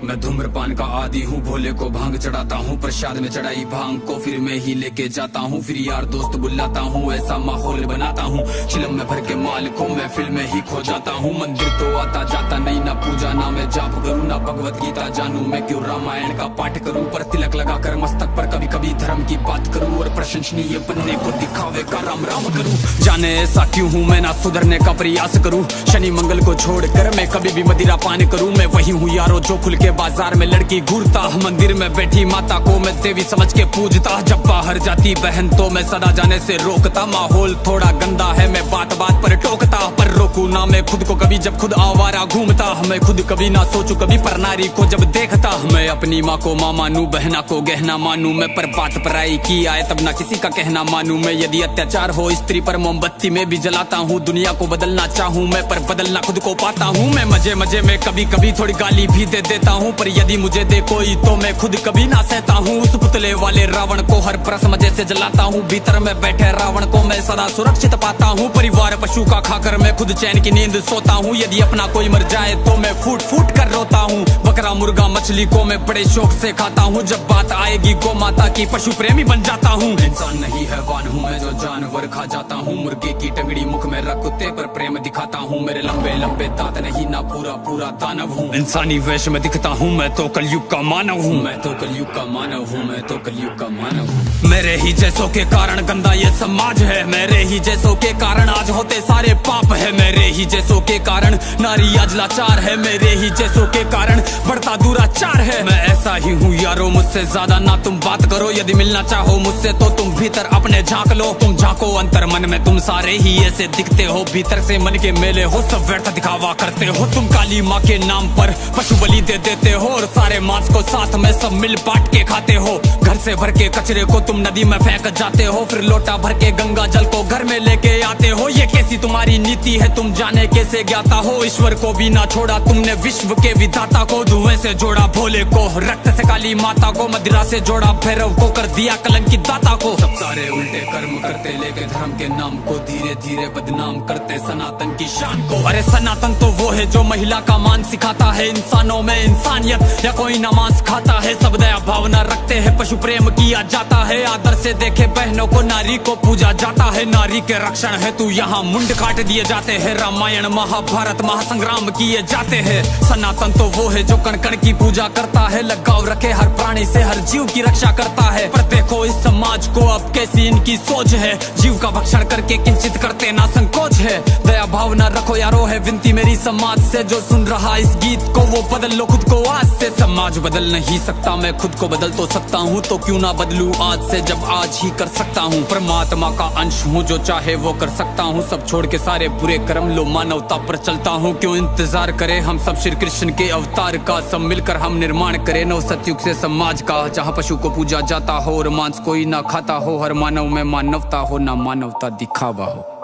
मैं धूम्रपान का आदी हूँ, भोले को भांग चढ़ाता हूँ, प्रसाद में चढ़ाई भांग को फिर मैं ही लेके जाता हूँ, फिर यार दोस्त बुलाता हूँ, ऐसा माहौल बनाता हूँ, चिलम में भर के माल को मैं फिल्म में ही खो जाता हूँ। मंदिर तो आता जाता नहीं, ना पूजा ना मैं जाप करूँ, ना भगवत गीता जानू, मैं क्यों रामायण का पाठ करूँ, पर तिलक लगा कर मस्तक पर कभी कभी धर्म की बात करूँ, और प्रशंसनीय बनने को दिखावे का राम राम करूँ। जाने ऐसा क्यों हूँ मैं, ना सुधरने का प्रयास करूँ, शनि मंगल को छोड़कर मैं कभी भी मदिरा पान करूँ। मैं वही हूँ यारो जो खुल के बाजार में लड़की घूरता, मंदिर में बैठी माता को मैं देवी समझ के पूजता, जब बाहर जाती बहन तो मैं सदा जाने से रोकता। माहौल थोड़ा गंदा है, मैं बात बात पर टोकता, पर रोकू ना मैं खुद को कभी जब खुद आवारा घूमता। मैं खुद कभी ना सोचू कभी पर नारी को जब देखता, मैं अपनी माँ को माँ मानू, बहना को गहना मानू मैं, पर बात पराई की आए तब ना किसी का कहना मानू मैं। यदि अत्याचार हो स्त्री पर मोमबत्ती में भी जलाता हूँ, दुनिया को बदलना चाहूँ मैं पर बदलना खुद को पाता हूँ। मैं मजे मजे में कभी कभी थोड़ी गाली भी दे देता हूँ, पर यदि मुझे दे कोई तो मैं खुद कभी ना सहता हूँ। उस पुतले वाले रावण को हर परस मजे से जलाता हूँ, भीतर में बैठे रावण को मैं सदा सुरक्षित पाता हूँ। परिवार पशु का खाकर मैं खुद चैन की नींद सोता हूँ, यदि अपना कोई मर जाए तो मैं फूट फूट कर रोता हूँ। बकरा मुर्गा मछली को मैं बड़े शौक से खाता हूँ, जब बात आएगी गौ माता की पशु प्रेमी बन जाता हूँ। इंसान नहीं हैवान हूँ मैं जो जानवर खा जाता हूँ, मुर्गे की टंगड़ी मुख में रख कुत्ते पर प्रेम दिखाता हूँ, मेरे लंबे लंबे दांत नहीं ना पूरा पूरा दानव हूँ। इंसानी वेश में दिखता हूँ मैं तो कलयुग का मानव हूँ, मैं तो कलयुग का मानव हूँ, मैं तो कलयुग का मानव हूँ। मेरे ही जैसों के कारण गंदा ये समाज है, मेरे ही जैसों के कारण आज होते सारे पाप है, मेरे ही जैसों के कारण नारी आज लाचार है, मेरे ही जैसों के कारण बढ़ता दुराचार है। मैं ऐसा ही हूँ यारो, मुझसे ज्यादा ना तुम बात करो, यदि मिलना चाहो मुझसे तो तुम भीतर अपने झांक लो। तुम झांको अंतर मन में, तुम सारे ही ऐसे दिखते हो, भीतर से मन के मेले हो, सब व्यर्थ दिखावा करते हो। तुम काली माँ के नाम पर पशु बलि दे देते हो, और सारे मांस को साथ में सब मिल बांट के खाते हो। घर से भर के कचरे को तुम नदी में फेंक जाते हो, फिर लोटा भर के गंगा जल को घर में लेके आते हो। ये कैसी तुम्हारी नीति है, तुम जाने कैसे ज्ञाता हो, ईश्वर को भी ना छोड़ा तुमने विश्व के विधाता को। धुएं से जोड़ा भोले को, रक्त से काली माता को, मदिरा से जोड़ा भैरव को, कर दिया कलंक की दाता को। सब सारे उल्टे कर्म करते लेके धर्म के नाम को, धीरे धीरे बदनाम करते सनातन की शान को। अरे सनातन तो वो है जो महिला का मान सिखाता है, इंसानों में इंसानियत या कोई ना मांस खाता है। सब दया भावना रखते हैं, पशु प्रेम किया जाता है, आदर से देखे बहनों को, नारी को पूजा जाता है। नारी के रक्षण है तू यहाँ मुंड काट दिए जाते हैं, रामायण महाभारत महासंग्राम किए जाते हैं। सनातन तो वो है जो कण कण की पूजा करता है, लगाव रखे हर प्राणी से, हर जीव की रक्षा करता है। पर देखो इस समाज को अब कैसी इनकी सोच है, जीव का भक्षण करके किंचित करते ना संकोच है। दया भावना रखो यारो है विनती मेरी समाज से, जो सुन रहा इस गीत को वो बदल लो खुद को आज से। समाज बदल नहीं सकता मैं खुद को बदल तो सकता हूँ, तो क्यों ना बदलूं आज से जब आज ही कर सकता हूँ। परमात्मा का अंश हूँ, जो चाहे वो कर सकता हूँ, सब छोड़ के सारे बुरे कर्म लो मानवता पर चलता हूँ। क्यों इंतजार करे हम सब श्री कृष्ण के अवतार का, सब मिलकर हम निर्माण करें नव सतयुग से समाज का, जहाँ पशु को पूजा जाता हो और मांस कोई ना खाता हो, हर मानव में मानवता हो ना मानवता दिखावा हो।